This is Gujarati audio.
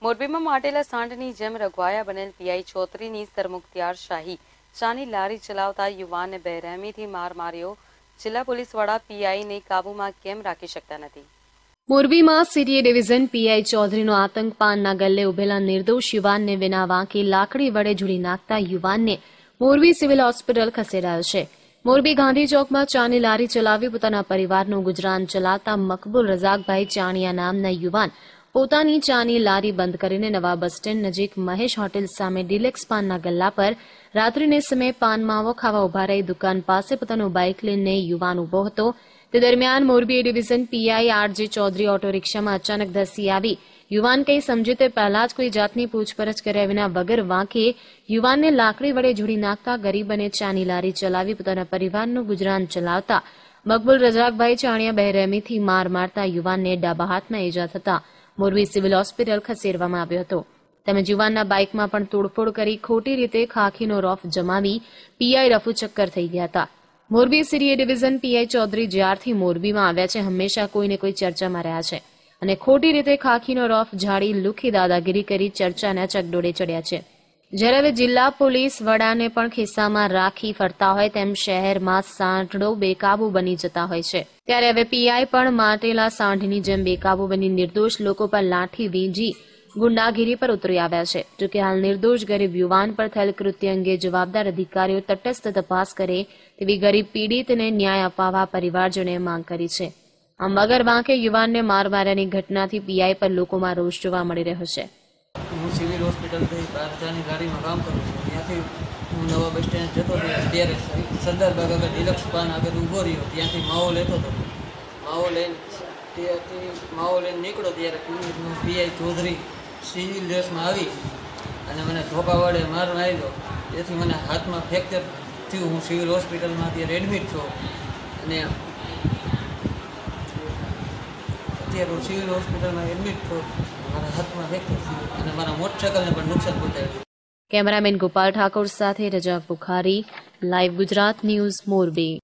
મોરબીમાં માટેલા સાંઢની જેમ રઘવાયા બનેલ પીઆઈ ચૌધરીની સરમુખત્યાર શાહી ચાની લારી ચલાવતા યુવાનને બેરહેમીથી માર માર્યો। જિલ્લા પોલીસ વડા પીઆઈને કાબૂમાં કેમ રાખી શકતા નથી? મોરબીમાં સિટી ડિવિઝન પીઆઈ ચૌધરીનો આતંક પાનના ગલ્લે ઉભેલા નિર્દોષ યુવાનને વિના વાંકે લાકડી વડે ઝૂડી નાખતા યુવાનને મોરબી સિવિલ હોસ્પિટલ ખસેડાયો છે। મોરબી ગાંધી ચોકમાં ચાની લારી ચલાવી પોતાના પરિવારનું ગુજરાન ચલાવતા મકબૂલ રઝાકભાઈ ચાણિયા નામના યુવાન પોતાની ચાની લારી બંધ કરીને નવા બસ સ્ટેન્ડ નજીક મહેશ હોટેલ સામે ડિલેક્સ પાનના ગલ્લા પર રાત્રિને સમયે પાન માવો ખાવા ઉભા રહી દુકાન પાસે પોતાનું બાઇક લઈને યુવાન ઉભો હતો। તે દરમિયાન Morbi division PI RJ Chaudhari auto રિક્ષામાં અચાનક ધસી આવી યુવાન કંઈ સમજે તે પહેલા જ કોઈ જાતની પૂછપરછ કર્યા વિના વગર વાંકે યુવાનને લાકડી વડે ઝૂડી નાખતા ગરીબ અને ચાની લારી ચલાવી પોતાના પરિવારનું ગુજરાન ચલાવતા મકબૂલ રઝાકભાઈ ચાણિયા બેરહેમીથી માર મારતા યુવાનને ડાબા હાથમાં ઇજા થતા મોરબી સિવિલ હોસ્પિટલ ખસેડવામાં આવ્યો હતો। તેમજ યુવાનના બાઇકમાં પણ તોડફોડ કરી ખોટી રીતે ખાખીનો રોફ જમાવી પીઆઈ રફુ ચક્કર થઈ ગયા હતા। Morbi city division PI Chaudhari જ્યારથી મોરબીમાં આવ્યા છે હંમેશા કોઈને કોઈ ચર્ચામાં રહ્યા છે અને ખોટી રીતે ખાખીનો રોફ ઝાડી લુખી દાદાગીરી કરી ચર્ચાના ચકડોળે ચડ્યા છે। જ્યારે હવે જિલ્લા પોલીસ વડાને પણ ખિસ્સામાં રાખી ફરતા હોય તેમ શહેરમાં સાંઢળો બેકાબુ બની જતા હોય છે ત્યારે હવે પીઆઈ પણ માટેલા સાંઢની જેમ બેકાબુ બની નિર્દોષ લોકો પર લાઠી વીંજી ગુંડાગીરી પર ઉતરી આવ્યા છે। જોકે હાલ નિર્દોષ ગરીબ યુવાન પર થયેલ કૃત્ય અંગે જવાબદાર અધિકારીઓ તટસ્થ તપાસ કરે તેવી ગરીબ પીડિતને ન્યાય અપાવવા પરિવારજનોએ માંગ કરી છે। આમ વગર વાંકે યુવાનને માર માર્યાની ઘટનાથી પીઆઈ પર લોકોમાં રોષ જોવા મળી રહ્યો છે। હું સિવિલ હોસ્પિટલથી ચાની ગાડીમાં કામ કરું છું। ત્યાંથી હું નવા બસ સ્ટેન્ડ જતો હતો ત્યારે સરદાર બાગ આગળ ડિલક્સ પાન આગળ ઊભો રહ્યો ત્યાંથી માવો લેતો હતો। માવો લઈને નીકળો ત્યારે પીઆઈ ચૌધરી સિવિલ ડ્રેસમાં આવી અને મને ધોકા વડે માર માર્યો। તેથી મને હાથમાં ફ્રેક્ચર થયું। હું સિવિલ હોસ્પિટલમાં અત્યારે એડમિટ છું અને અત્યારે હું સિવિલ હોસ્પિટલમાં એડમિટ છું। મારા હાથમાં ફ્રેક્ચર થયું અને મારા મોટરસાઇકલને પણ નુકસાન પહોંચાડ્યું। કેમેરામેન ગોપાલ ઠાકોર સાથે રજાક બુખારી, લાઈવ ગુજરાત ન્યૂઝ, મોરબી।